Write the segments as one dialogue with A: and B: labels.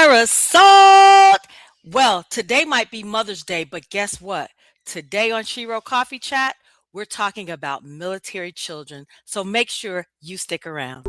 A: Aerosol. Well, today might be Mother's Day, but guess what? Today on Shero Coffee Chat, we're talking about military children. So make sure you stick around.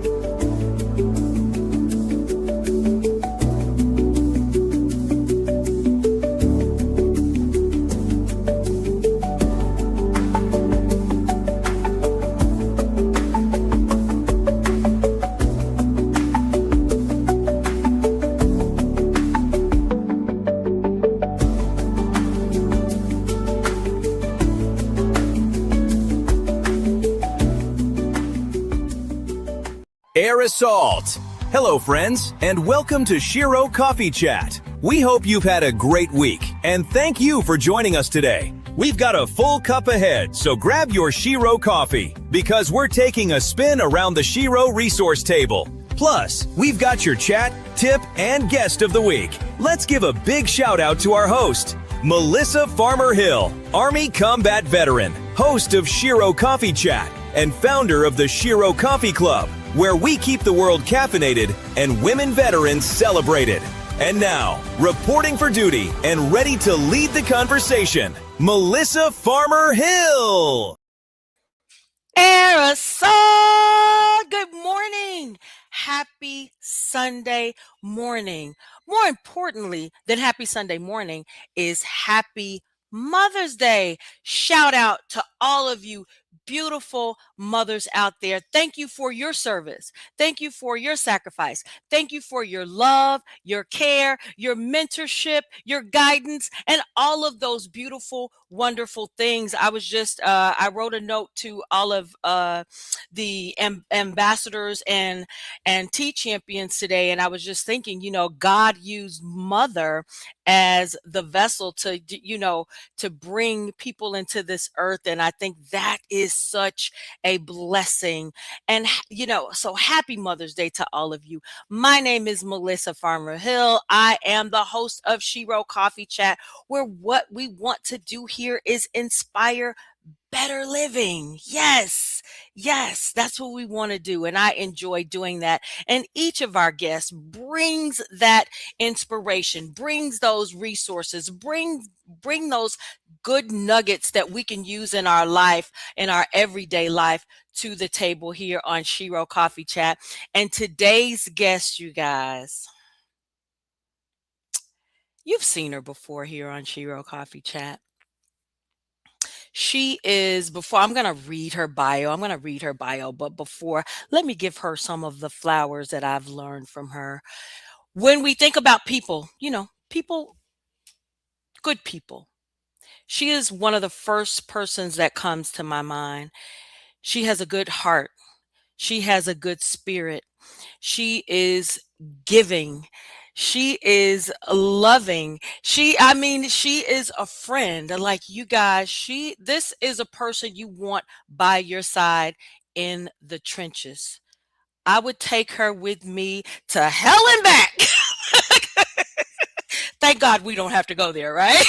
B: Aerosol. Hello, friends, and welcome to Shero Coffee Chat. We hope you've had a great week, and thank you for joining us today. We've got a full cup ahead, so grab your Shero coffee, because we're taking a spin around the Shero resource table. Plus, we've got your chat, tip, and guest of the week. Let's give a big shout out to our host, Melissa Farmer Hill, Army combat veteran, host of Shero Coffee Chat, and founder of the Shero Coffee Club, where we keep the world caffeinated and women veterans celebrated. And now, reporting for duty and ready to lead the conversation, Melissa Farmer Hill.
A: Aerosol. Good morning. Happy Sunday morning. More importantly than happy Sunday morning is happy Mother's Day. Shout out to all of you beautiful mothers out there. Thank you for your service. Thank you for your sacrifice. Thank you for your love, your care, your mentorship, your guidance, and all of those beautiful, wonderful things. I was just, I wrote a note to all of the ambassadors and tea champions today. And I was just thinking, God used mother as the vessel to, to bring people into this earth. And I think that is such a blessing. And, so happy Mother's Day to all of you. My name is Melissa Farmer Hill. I am the host of Shero Coffee Chat, where what we want to do here is inspire better living. Yes, that's what we want to do. And I enjoy doing that. And each of our guests brings that inspiration, brings those resources, bring those good nuggets that we can use in our life, in our everyday life, to the table here on Shero Coffee Chat. And today's guest, you guys, you've seen her before here on Shero Coffee Chat. She is, before I'm going to read her bio, but before, let me give her some of the flowers that I've learned from her. When we think about people, good people, she is one of the first persons that comes to my mind. She has a good heart. She has a good spirit. She is giving. She is loving. She is a friend. Like, you guys, this is a person you want by your side in the trenches. I would take her with me to hell and back. Thank God we don't have to go there, right?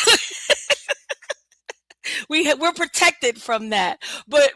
A: We're protected from that, but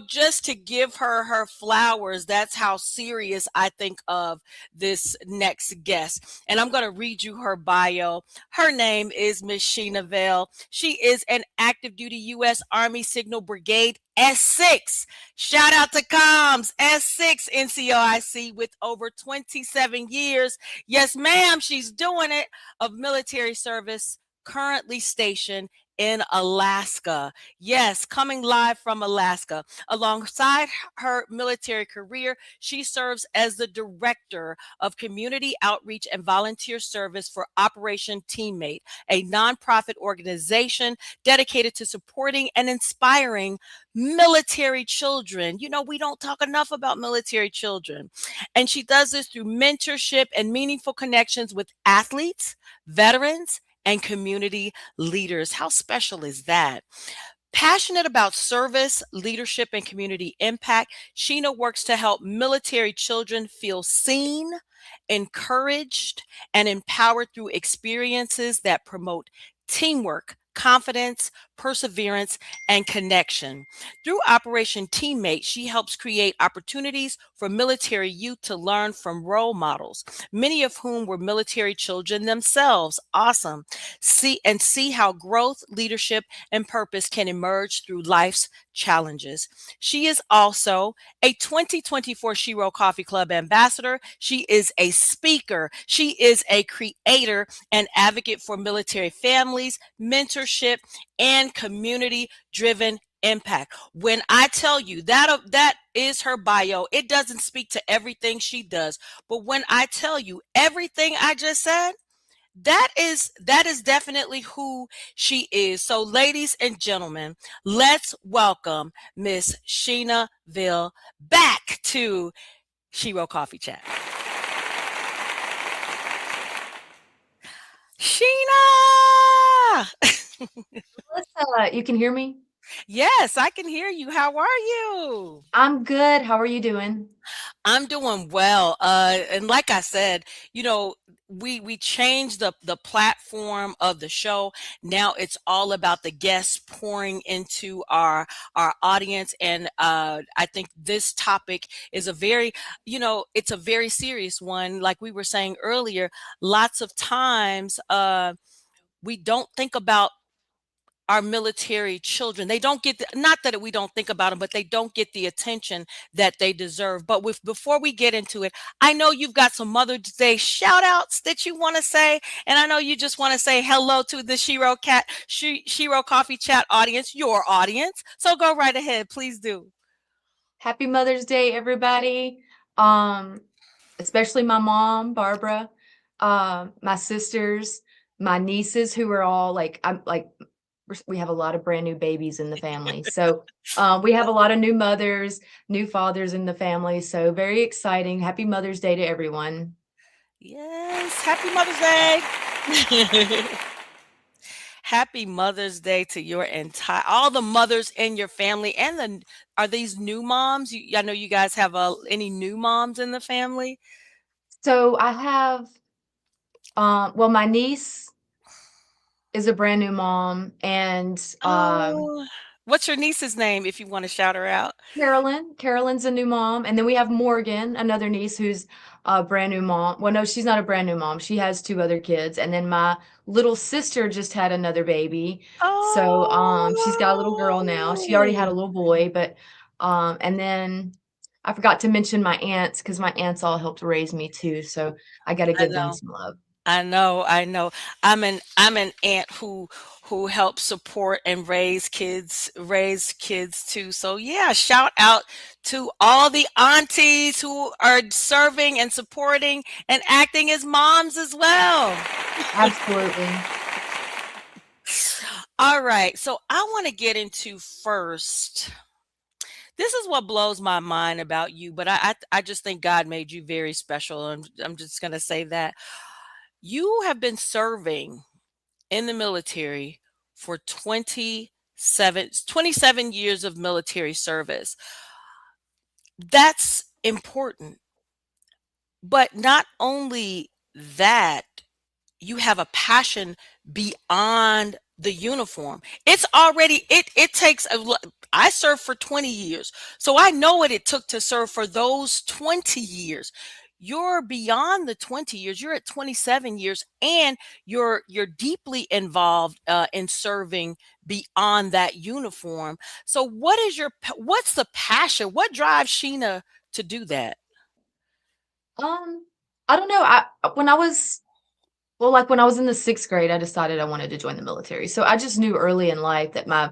A: just to give her flowers, that's how serious I think of this next guest. And I'm going to read you her bio. Her name is Miss Shena Veale. She is an active duty U.S. Army Signal Brigade S6. Shout out to Comms S6 NCOIC with over 27 years. Yes, ma'am, she's doing it, of military service, currently stationed in Alaska. Yes, coming live from Alaska. Alongside her military career, she serves as the Director of Community Outreach and Volunteer Service for Operation Teammate, a nonprofit organization dedicated to supporting and inspiring military children. We don't talk enough about military children. And she does this through mentorship and meaningful connections with athletes, veterans, and community leaders. How special is that? Passionate about service, leadership, and community impact, Shena works to help military children feel seen, encouraged, and empowered through experiences that promote teamwork, confidence, perseverance, and connection. Through Operation Teammate, she helps create opportunities for military youth to learn from role models, many of whom were military children themselves. Awesome. See how growth, leadership, and purpose can emerge through life's challenges. She is also a 2024 Shero Coffee Club ambassador. She is a speaker. She is a creator and advocate for military families, mentorship, and community driven impact. When I tell you that is her bio, it doesn't speak to everything she does. But when I tell you everything I just said, that is definitely who she is. So, ladies and gentlemen, let's welcome Miss Shena Veale back to Shero Coffee Chat. Sheena!
C: Melissa, you can hear me?
A: Yes, I can hear you. How are you?
C: I'm good. How are you doing?
A: I'm doing well. And like I said, we changed the platform of the show. Now it's all about the guests pouring into our audience, and I think this topic is it's a very serious one. Like we were saying earlier, lots of times we don't think about our military children. They don't get not that we don't think about them, but they don't get the attention that they deserve. But before we get into it, I know you've got some Mother's Day shout outs that you want to say, and I know you just want to say hello to the Shero Coffee Chat audience, your audience. So go right ahead, please do.
C: Happy Mother's Day, everybody. Um, Especially my mom, Barbara, my sisters, my nieces, who are all like, we have a lot of brand new babies in the family. So we have a lot of new mothers, new fathers in the family. So very exciting. Happy Mother's Day to everyone.
A: Yes, happy Mother's Day. Happy Mother's Day to your entire all the mothers in your family, and are these new moms? I know you guys have any new moms in the family.
C: So I have, well, my niece is a brand new mom, and
A: Oh, what's your niece's name if you want to shout her out?
C: Carolyn's a new mom, and then we have Morgan, another niece who's a brand new mom. Well, no, she's not a brand new mom. She has two other kids, and then my little sister just had another baby. So she's got a little girl now. She already had a
A: Oh,
C: little boy, but and then I forgot to mention my aunts because my aunts all helped raise me too. So I got to
A: I
C: give them
A: know.
C: some love.
A: I know. I'm an aunt who helps support and raise kids too. So yeah, shout out to all the aunties who are serving and supporting and acting as moms as well.
C: Absolutely.
A: All right. So I want to get into first. This is what blows my mind about you, but I just think God made you very special. I'm just gonna say that. You have been serving in the military for 27 years of military service. That's important. But not only that, you have a passion beyond the uniform. It's already it takes I served for 20 years. So I know what it took to serve for those 20 years. You're beyond the 20 years. You're at 27 years, and you're deeply involved in serving beyond that uniform. So what's the passion? What drives Sheena to do that?
C: Um, I don't know. When I was in the 6th grade, I decided I wanted to join the military. So I just knew early in life that my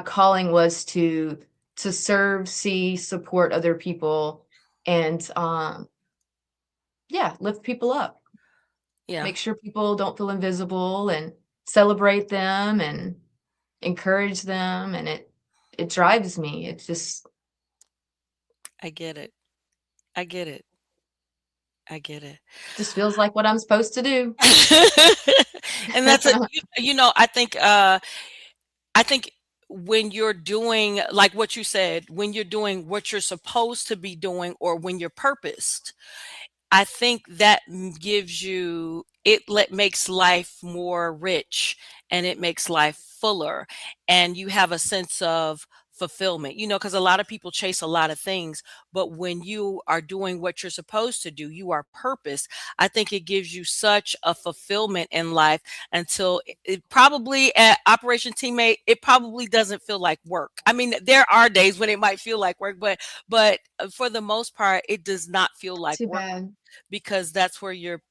C: calling was to serve, see, support other people, and yeah, lift people up.
A: Yeah,
C: Make sure people don't feel invisible and celebrate them and encourage them, and it drives me. It
A: I get it. I get it. I get it.
C: just feels like what I'm supposed to do.
A: And that's I think when you're doing like what you said, when you're doing what you're supposed to be doing or when you're purposed, I think that gives you makes life more rich and it makes life fuller, and you have a sense of fulfillment. Because a lot of people chase a lot of things, but when you are doing what you're supposed to do, you are purpose. I think it gives you such a fulfillment in life until it probably at Operation Teammate, it probably doesn't feel like work. I mean, there are days when it might feel like work, but for the most part, it does not feel like
C: Too
A: work
C: bad.
A: because that's where you're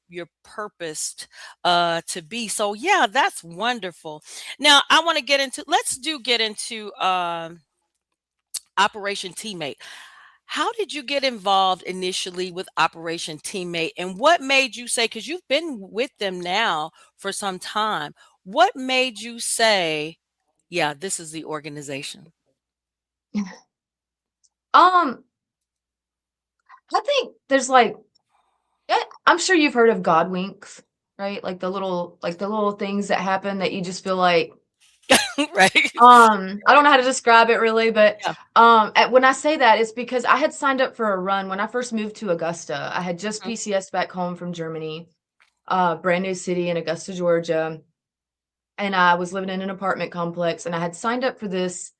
A: purposed to be. So yeah, that's wonderful. Now I want to get into Operation Teammate. How did you get involved initially with Operation Teammate, and what made you say, because you've been with them now for some time, what made you say, yeah, this is the organization?
C: Um, I think there's like I'm sure you've heard of God winks, right? Like the little things that happen that you just feel like
A: Right.
C: I don't know how to describe it really, but
A: Yeah.
C: when I say that, it's because I had signed up for a run when I first moved to Augusta. I had just
A: Mhm.
C: PCS back home from Germany, brand new city in Augusta, Georgia, and I was living in an apartment complex, and I had signed up for this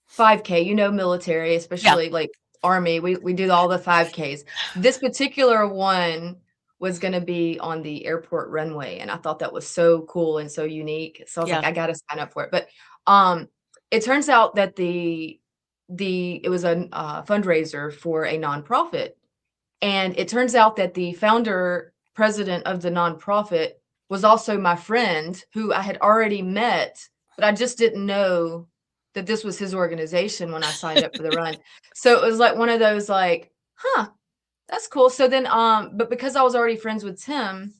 C: 5K, military,
A: Yeah.
C: especially like Army, we do all the 5Ks. This particular one was gonna be on the airport runway, and I thought that was so cool and so unique. So I was like,
A: Yeah.
C: "I gotta sign up for it." But, um, it turns out that it was a, fundraiser for a nonprofit, and it turns out that the founder president of the nonprofit was also my friend who I had already met, but I just didn't know that this was his organization when I signed up for the run. So it was like one of those like, "Huh, that's cool." So then, but because I was already friends with Tim,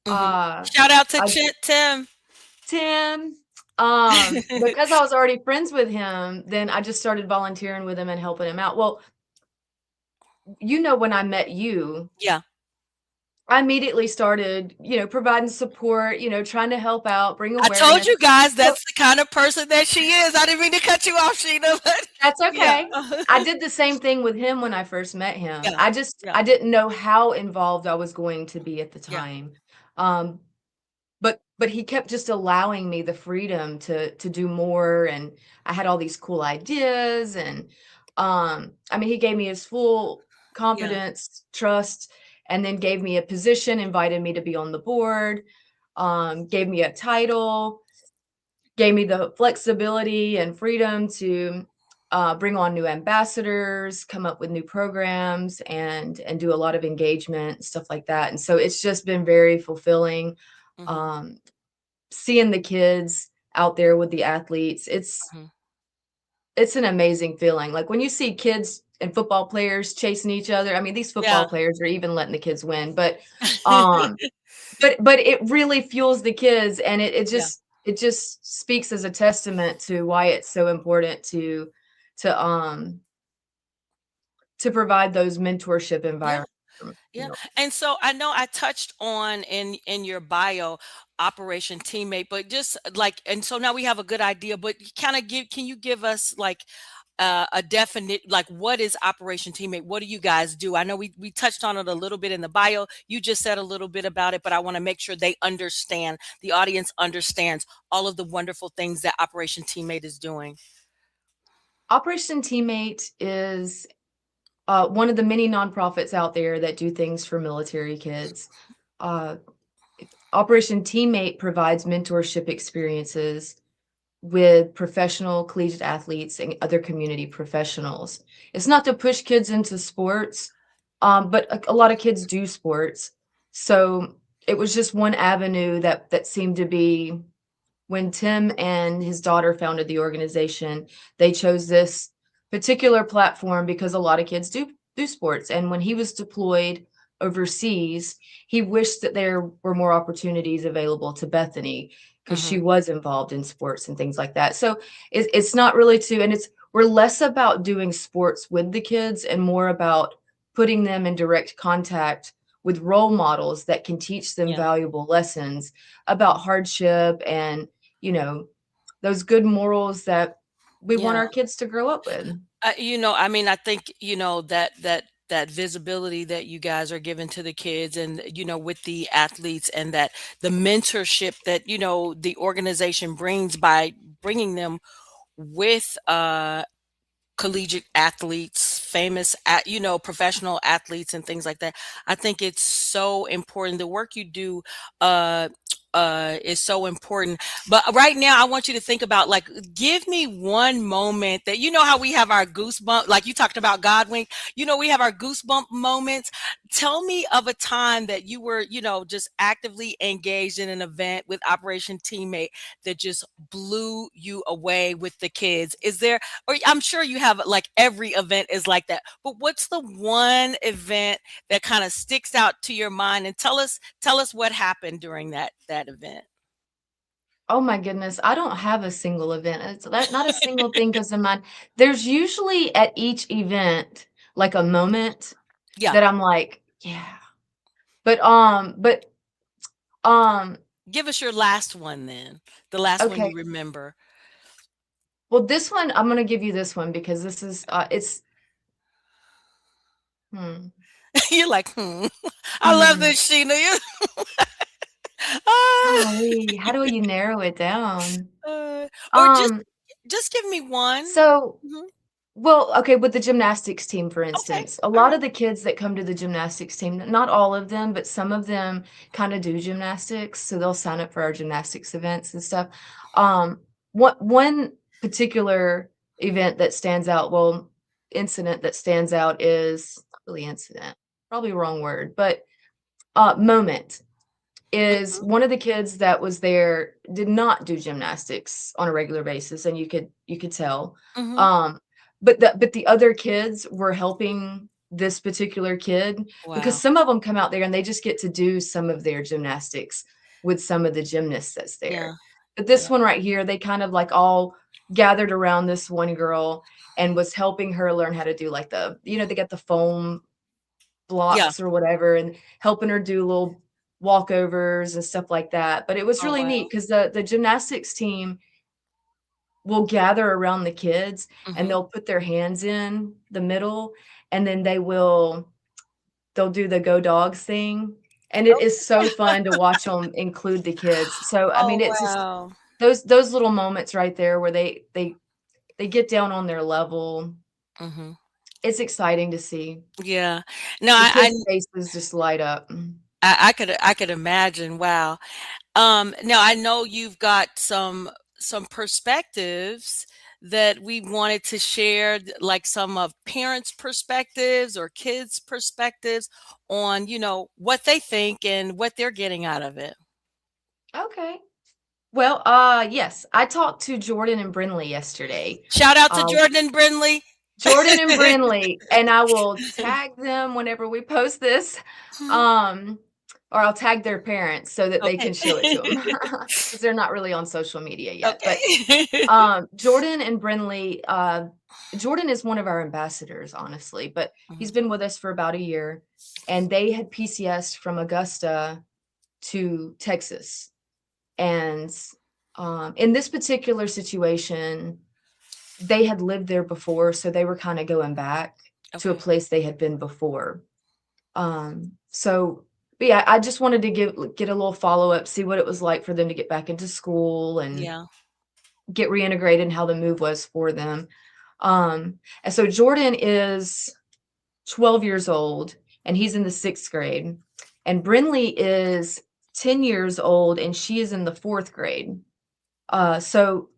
A: Hmm.
C: uh,
A: Shout out to
C: I
A: Tim.
C: Tim, because I was already friends with him, then I just started volunteering with him and helping him out. Well, when I met you,
A: Yeah.
C: I immediately started, providing support, trying to help out, bring
A: I told
C: awareness.
A: you guys
C: So
A: that's the kind of person that she is. I didn't mean to cut you off, Sheena, but
C: that's
A: yeah.
C: okay. I did the same thing with him when I first met him.
A: Yeah. Yeah.
C: I didn't know how involved I was going to be at the
A: Yeah.
C: time. Um, but he kept just allowing me the freedom to do more, and I had all these cool ideas, and I mean he gave me his full
A: Yeah.
C: confidence, trust, and then gave me a position, invited me to be on the board, gave me a title, gave me the flexibility and freedom to bring on new ambassadors, come up with new programs, and do a lot of engagement, stuff like that. And so it's just been very fulfilling.
A: Mhm.
C: Um, Seeing the kids out there with the athletes,
A: Mhm.
C: it's an amazing feeling. Like when you see kids and football players chasing each other. I mean, these
A: Yeah.
C: football players are even letting the kids win, um, but it really fuels the kids, and
A: Yeah.
C: it just speaks as a testament to why it's so important to, um to provide those mentorship
A: Yeah.
C: environments,
A: Yeah. And so I know I touched on in your bio Operation Teammate, but just like, and so now we have a good idea, but kind of can you give us like a definite, like, what is Operation Teammate? What do you guys do? I know we touched on it a little bit in the bio. You just said a little bit about it, but I want to make sure they understand, the audience understands all of the wonderful things that Operation Teammate is doing.
C: Operation Teammate is, one of the many nonprofits out there that do things for military kids. Uh, Operation Teammate provides mentorship experiences with professional collegiate athletes and other community professionals. It's not to push kids into sports, but a lot of kids do sports. So it was just one avenue that seemed to be when Tim and his daughter founded the organization, they chose this particular platform because a lot of kids do sports. And when he was deployed overseas, he wished that there were more opportunities available to Bethany because she
A: Hmm.
C: was involved in sports and things like that. So it's not really and we're less about doing sports with the kids and more about putting them in direct contact with role models that can teach them
A: Yeah.
C: valuable lessons about hardship and those good morals that we want
A: Yeah.
C: our kids to grow up with.
A: I mean, I think, that that visibility that you guys are giving to the kids, and with the athletes, and that the mentorship that the organization brings by bringing them with collegiate athletes, famous professional athletes and things like that. I think it's so important. The work you do uh is so important. But right now I want you to think about, like, give me one moment that, how we have our goosebump, like you talked about Godwink, we have our goosebump moments. Tell me of a time that you were, just actively engaged in an event with Operation Teammate that just blew you away with the kids. Is there, or I'm sure you have, like, every event is like that, but what's the one event that kind of sticks out to your mind? And tell us what happened during that event.
C: Oh my goodness, I don't have a single event. It's not a single thing comes to mind. There's usually at each event like a moment
A: Yeah,
C: that I'm like, yeah. But
A: give us your last one then, the last one
C: okay.
A: you remember.
C: Well, this one I'm gonna give you this one because this is it's hmm.
A: You're like, I love this, Sheena. Ah,
C: Golly, how do you narrow it down?
A: or just
C: Um,
A: give me one.
C: so
A: Mhm.
C: Well, okay, with the gymnastics team, for
A: Okay,
C: instance, a
A: all
C: lot
A: right.
C: of the kids that come to the gymnastics team, not all of them, but some of them kind of do gymnastics, so they'll sign up for our gymnastics events and stuff. One particular event that stands out, well, incident that stands out is not really incident, probably wrong word, but moment is
A: Mhm,
C: one of the kids that was there did not do gymnastics on a regular basis, and you could tell.
A: mhm.
C: Um, but the other kids were helping this particular kid because
A: Wow.
C: some of them come out there and they just get to do some of their gymnastics with some of the gymnasts that's
A: Yeah,
C: there. But
A: yeah,
C: this one right here, they kind of like all gathered around this one girl and was helping her learn how to do like they got the foam
A: yeah.
C: blocks or whatever and helping her do little walkovers and stuff like that. But it was
A: Oh,
C: really
A: wow.
C: neat because the gymnastics team will gather around the kids and
A: Mhm.
C: they'll put their hands in the middle and then they'll do the go dogs thing. And it is so fun to watch them include the kids. So I
A: Oh,
C: mean it's just
A: wow.
C: those little moments right there where they get down on their level.
A: Mhm.
C: It's exciting to see.
A: Yeah. No,
C: The
A: I
C: kids' faces just light up.
A: I could imagine. Wow. Now I know you've got some perspectives that we wanted to share, like some of parents' perspectives or kids' perspectives on, what they think and what they're getting out of it.
C: Okay. Well, yes, I talked to Jordan and Brinley yesterday.
A: Shout out to
C: Uh,
A: Jordan and Brindley.
C: Jordan and Brinley, and I will tag them whenever we post this, um, or I'll tag their parents so that they
A: Okay.
C: can show it to them because they're not really on social media yet. But
A: Okay.
C: Jordan and Brinley, Jordan is one of our ambassadors, honestly, but he's
A: Mhm.
C: been with us for about a year, and they had PCS from Augusta to Texas. And in this particular situation, they had lived there before, so they were kind of going back to a
A: Okay.
C: place they had been before. So, but yeah, I just wanted to get a little follow up, see what it was like for them to get back into school and
A: Yeah.
C: get reintegrated and how the move was for them. And so Jordan is 12 years old and he's in the sixth grade, and Brinley is 10 years old and she is in the fourth grade. So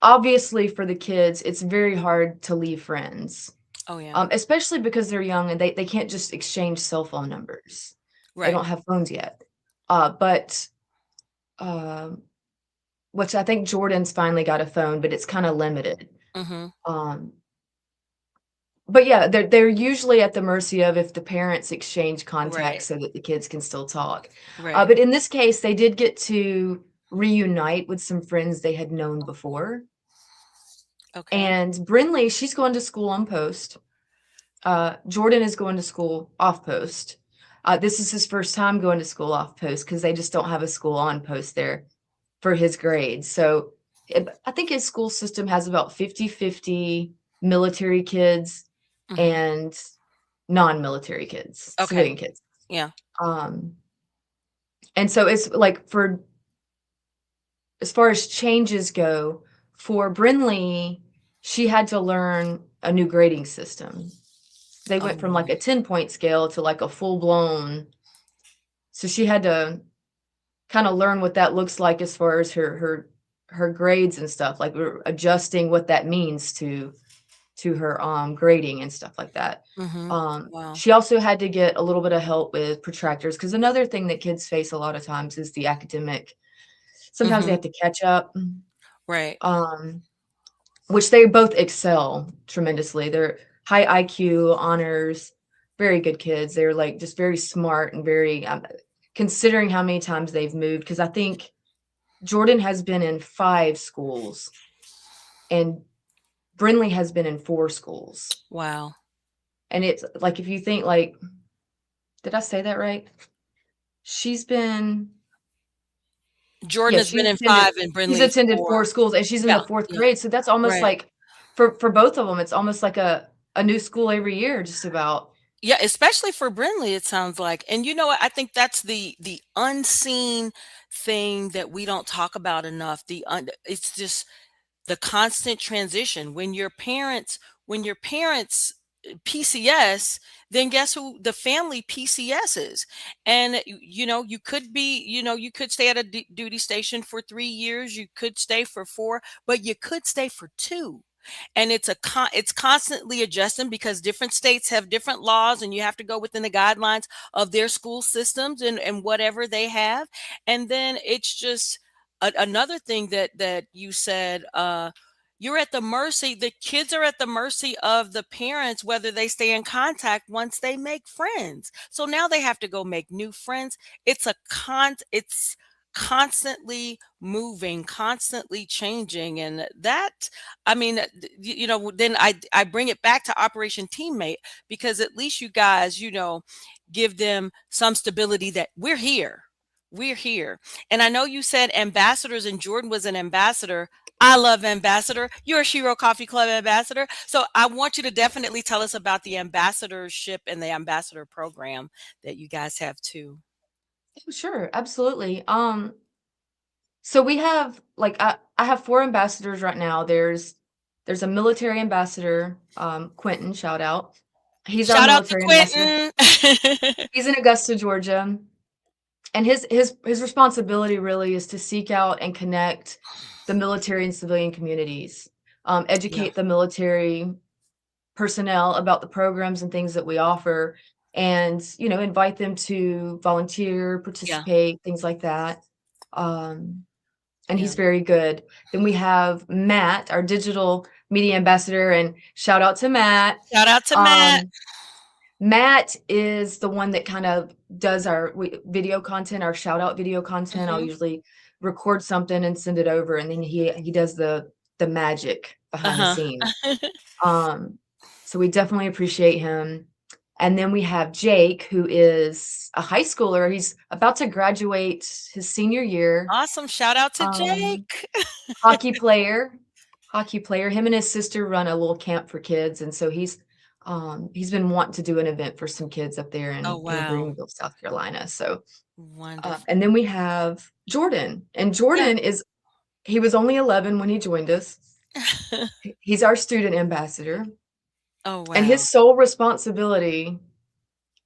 C: obviously for the kids, it's very hard to leave friends,
A: Oh, yeah.
C: especially because they're young and they can't just exchange cell phone numbers. They
A: Right.
C: don't have phones yet. But um, which I think Jordan's finally got a phone, but it's kind of limited.
A: Mhm.
C: Um, but yeah, they're usually at the mercy of if the parents exchange contacts
A: Right.
C: so that the kids can still talk.
A: Right.
C: But in this case, they did get to reunite with some friends they had known before.
A: Okay.
C: And Brinley, she's going to school on post. Jordan is going to school off post. This is his first time going to school off post because they just don't have a school on post there for his grades. So I think his school system has about 50-50 military kids
A: Mhm.
C: and non-military kids,
A: Okay.
C: civilian kids.
A: Yeah.
C: Um, and so it's like for as far as changes go, for Brinley, she had to learn a new grading system. They went from like
A: Oh.
C: a 10-point scale to like a full blown. So she had to kind of learn what that looks like as far as her grades and stuff, like we're adjusting what that means to her grading and stuff like that.
A: Mhm. Wow.
C: She also had to get a little bit of help with protractors because another thing that kids face a lot of times is the academic. Sometimes they
A: Mhm.
C: have to catch up.
A: Right.
C: Um, which they both excel tremendously. They're high IQ, honors, very good kids. They're like just very smart and very considering how many times they've moved because I think Jordan has been in 5 schools and Brinley has been in 4 schools.
A: Wow.
C: And it's like if you think like did I say that right? She's been
A: Jordan
C: yeah,
A: has been in
C: attended
A: 5 and
C: she's
A: Brinley
C: attended 4
A: 4.
C: schools and she's in
A: Yeah.
C: the 4th
A: Yeah.
C: grade. So that's almost
A: Right.
C: like for both of them, it's almost like a new school every year just about.
A: Yeah, especially for Brinley, it sounds like. And you know what? I think that's the unseen thing that we don't talk about enough. It's just the constant transition. When your parents PCS, then guess who the family PCS is? And you could stay at a duty station for 3 years, you could stay for 4, but you could stay for 2. And it's constantly adjusting because different states have different laws and you have to go within the guidelines of their school systems and whatever they have. And then it's just another thing that you said, you're at the mercy the kids are at the mercy of the parents whether they stay in contact once they make friends. So now they have to go make new friends. It's constantly moving, constantly changing. And that, I mean, then I bring it back to Operation Teammate, because at least you guys, give them some stability that we're here. We're here. And I know you said ambassadors, and Jordan was an ambassador. I love ambassador. You're a Shero Coffee Club ambassador. So I want you to definitely tell us about the ambassadorship and the ambassador program that you guys have too.
C: Oh, sure, absolutely. So we have like I have 4 ambassadors right now. There's a military ambassador, Quentin, shout out. He's our
A: Shout out to
C: military ambassador.
A: Quentin.
C: He's in Augusta, Georgia. And his responsibility really is to seek out and connect the military and civilian communities,
A: Yeah,
C: educate the military personnel about the programs and things that we offer, and invite them to volunteer,
A: yeah,
C: participate, things like that. Um, and
A: yeah.
C: he's very good. Then we have Matt, our digital media ambassador, and shout out to Matt.
A: Shout out to Matt.
C: Um, Matt is the one that kind of does our video content, our shout out video content. I'll
A: Hmm.
C: usually record something and send it over, and then he does the magic behind the
A: Uh-huh.
C: scenes. Um, so we definitely appreciate him. And then we have Jake, who is a high schooler. He's about to graduate his senior year.
A: Awesome. Shout out to
C: Um,
A: Jake.
C: hockey player, hockey player. Him and his sister run a little camp for kids, and so he's been wanting to do an event for some kids up there
A: Oh,
C: in
A: wow.
C: Greenville, South Carolina. So, and
A: Wonderful.
C: then we have Jordan, and
A: Yeah.
C: Jordan he was only 11 when he joined us. He's our student ambassador,
A: Oh,
C: and
A: wow.
C: his sole responsibility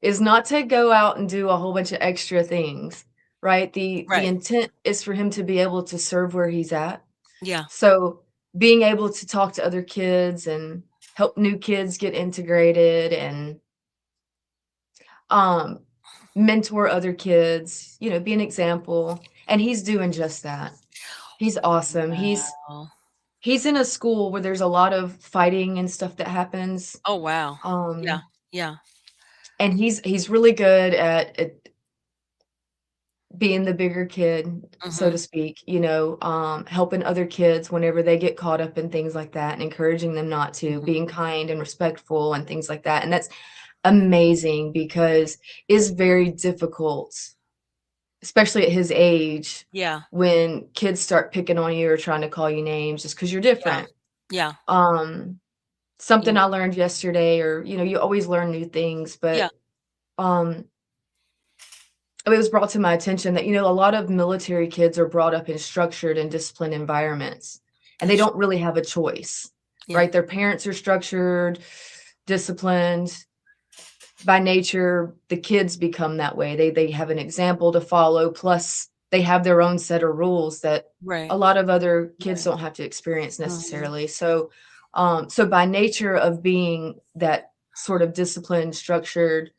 C: is not to go out and do a whole bunch of extra things, right? The
A: Right.
C: intent is for him to be able to serve where he's at.
A: Yeah.
C: So, being able to talk to other kids and help new kids get integrated and, um, mentor other kids, be an example, and he's doing just that. He's awesome.
A: Wow.
C: He's in a school where there's a lot of fighting and stuff that happens,
A: Oh, wow. Yeah.
C: um,
A: Yeah.
C: and he's really good at being the bigger kid, so to
A: Mhm.
C: speak, helping other kids whenever they get caught up in things like that and encouraging them not to,
A: Mhm.
C: being kind and respectful and things like that. And that's amazing because it's very difficult, especially at his age,
A: Yeah.
C: when kids start picking on you or trying to call you names just because you're
A: Yeah.
C: different.
A: Yeah.
C: Um, something
A: Yeah.
C: I learned yesterday, or you always learn new things,
A: Yeah.
C: but um it was brought to my attention that a lot of military kids are brought up in structured and disciplined environments, and they
A: That's
C: don't really have a choice,
A: yeah.
C: right? Their parents are structured, disciplined. By nature, the kids become that way. They have an example to follow, plus they have their own set of rules that
A: Right.
C: a lot of other kids
A: Right.
C: don't have to experience
A: Mhm.
C: necessarily. So by nature of being that sort of disciplined, structured,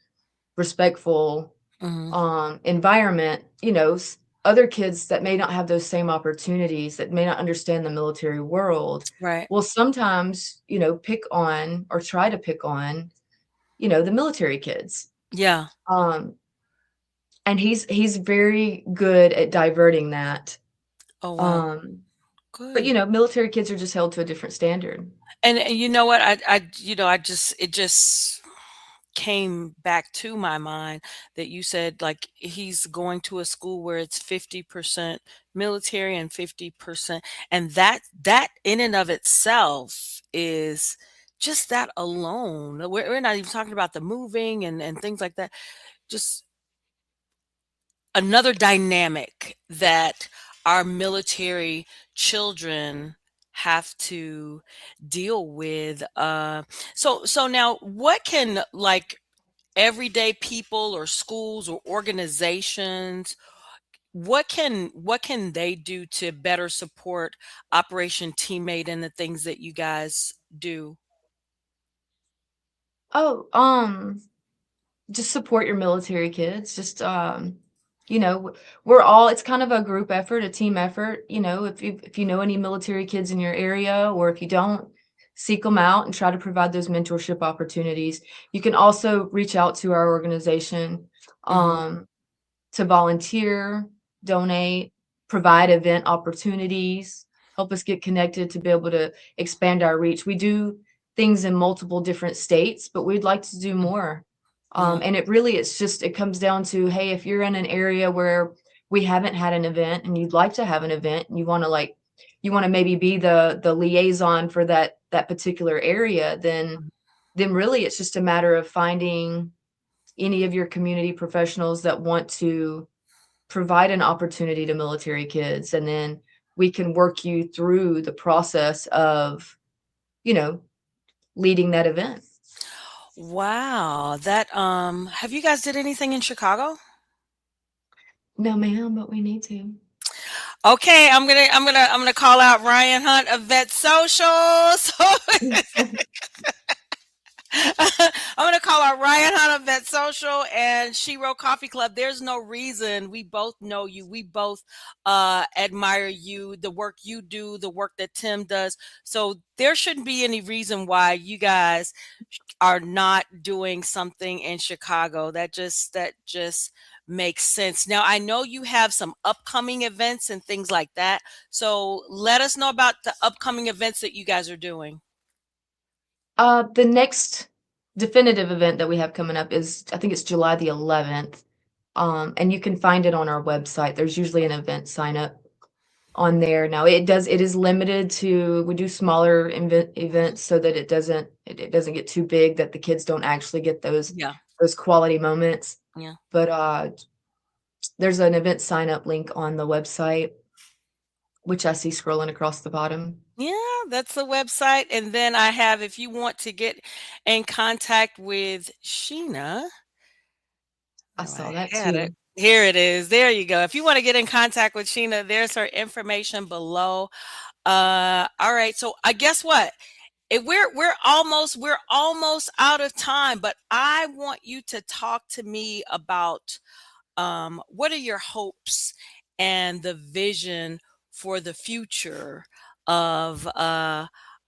C: respectful
A: Mhm.
C: environment, other kids that may not have those same opportunities, that may not understand the military world,
A: Right.
C: will sometimes, pick on or try to pick on, the military kids.
A: Yeah.
C: Um, and he's very good at diverting that.
A: Oh, wow.
C: Um, but
A: Good.
C: military kids are just held to a different standard.
A: And you know what? I just it just came back to my mind that you said, like, he's going to a school where it's 50% military and 50%, and that in and of itself is just that alone. We're not even talking about the moving and things like that. Just another dynamic that our military children have to deal with. So now, what can, like, everyday people or schools or organizations, what can they do to better support Operation Teammate and the things that you guys do?
C: Oh, just support your military kids. Just we're all it's kind of a group effort, a team effort. If you know any military kids in your area, or if you don't, seek them out and try to provide those mentorship opportunities. You can also reach out to our organization.
A: Mhm.
C: Um, to volunteer, donate, provide event opportunities, help us get connected to be able to expand our reach. We do things in multiple different states, but we'd like to do more.
A: Yeah.
C: And it comes down to, hey, if you're in an area where we haven't had an event and you'd like to have an event, and you want to maybe be the liaison for that particular area, then really it's just a matter of finding any of your community professionals that want to provide an opportunity to military kids, and then we can work you through the process of, you know, leading that event.
A: Wow, that have you guys did anything in Chicago?
C: No, ma'am, but we need to.
A: Okay, I'm gonna call out Ryan Hunt of Vet Social. So I'm gonna call out Ryan Hunt of Vet Social and Shero Coffee Club. There's no reason, we both know you. We both admire you, the work you do, the work that Tim does. So there shouldn't be any reason why you guys are not doing something in Chicago. That just makes sense. Now I know you have some upcoming events and things like that. So let us know about the upcoming events that you guys are doing.
C: The next definitive event that we have coming up is, I think it's July the 11th. And you can find it on our website. There's usually an event sign up on there. Now it is limited to, we do smaller events so that it doesn't get too big, that the kids don't actually get
A: Yeah.
C: those quality moments.
A: Yeah.
C: But there's an event sign up link on the website, which I see scrolling across the bottom.
A: Yeah, that's the website. And then I have, if you want to get in contact with Sheena,
C: I
A: oh,
C: saw
A: I
C: that
A: had it.
C: too.
A: Here it is. There you go. If you want to get in contact with Sheena, there's her information below. All right. So I guess what? We're almost out of time, but I want you to talk to me about, what are your hopes and the vision for the future of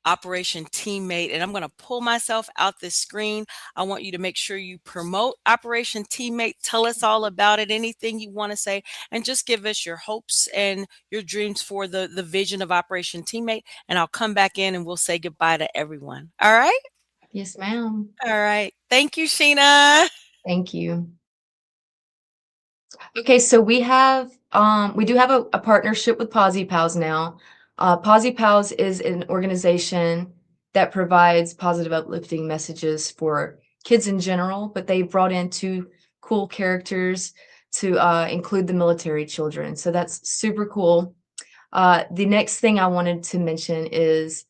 A: Operation Teammate? And I'm going to pull myself out this screen. I want you to make sure you promote Operation Teammate. Tell us all about it, anything you want to say, and just give us your hopes and your dreams for the vision of Operation Teammate. And I'll come back in and we'll say goodbye to everyone. All right.
C: Yes, ma'am.
A: All right. Thank you, Sheena.
C: Thank you. Okay, so we do have a partnership with Posy Pals now. Posy Pals is an organization that provides positive, uplifting messages for kids in general, but they brought in two cool characters to include the military children. So that's super cool. The next thing I wanted to mention is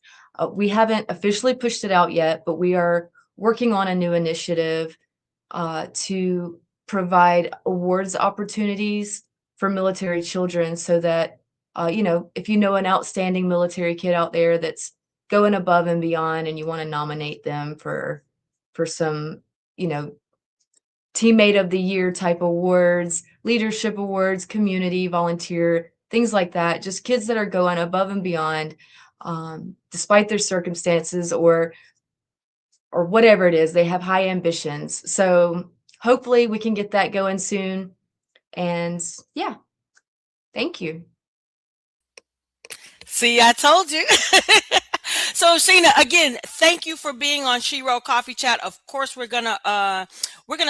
C: we haven't officially pushed it out yet, but we are working on a new initiative to provide awards opportunities for military children so that, if you know an outstanding military kid out there that's going above and beyond and you want to nominate them for some, you know, teammate of the year type awards, leadership awards, community, volunteer, things like that. Just kids that are going above and beyond, despite their circumstances or whatever it is. They have high ambitions. So hopefully we can get that going soon. And yeah, thank you.
A: See, I told you. So Shena, again, thank you for being on Shero Coffee Chat. Of course, we're gonna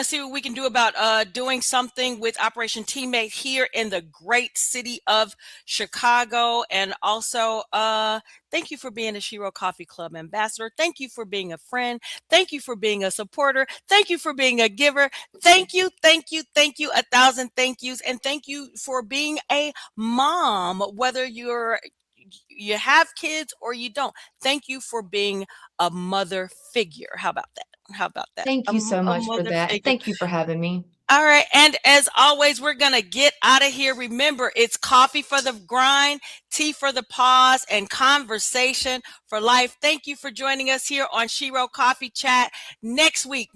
A: see what we can do about doing something with Operation Teammate here in the great city of Chicago. And also, thank you for being a Shero Coffee Club ambassador. Thank you for being a friend. Thank you for being a supporter. Thank you for being a giver. Thank you, thank you, thank you, 1,000 thank yous, and thank you for being a mom, whether you have kids or you don't. Thank you for being a mother figure. How about that? How about that?
C: Thank you so
A: A
C: much for
A: mother
C: that. And
A: figure.
C: thank you for having me.
A: All right. And as always, we're going to get out of here. Remember, it's coffee for the grind, tea for the pause, and conversation for life. Thank you for joining us here on Shero Coffee Chat. Next week,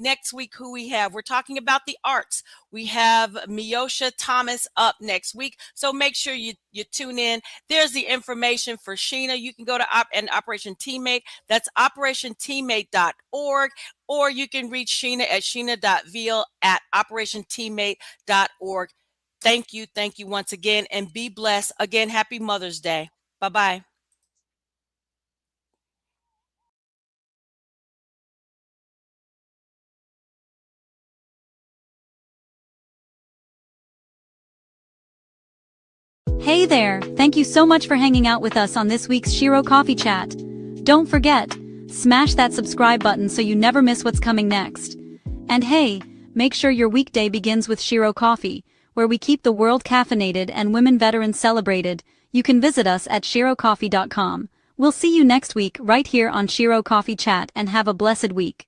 A: who we have? We're talking about the arts. We have Miosha Thomas up next week. So make sure you tune in. There's the information for Shena. You can go to Operation Teammate. That's operationteammate.org. Or you can reach Shena at shena.veale at operationteammate.org. Thank you once again, and be blessed. Again, happy Mother's Day. Bye-bye.
D: Hey there, thank you so much for hanging out with us on this week's Shero Coffee Chat. Don't forget, smash that subscribe button so you never miss what's coming next. And hey, make sure your weekday begins with Shero Coffee, where we keep the world caffeinated and women veterans celebrated. You can visit us at sherocoffee.com. We'll see you next week right here on Shero Coffee Chat, and have a blessed week.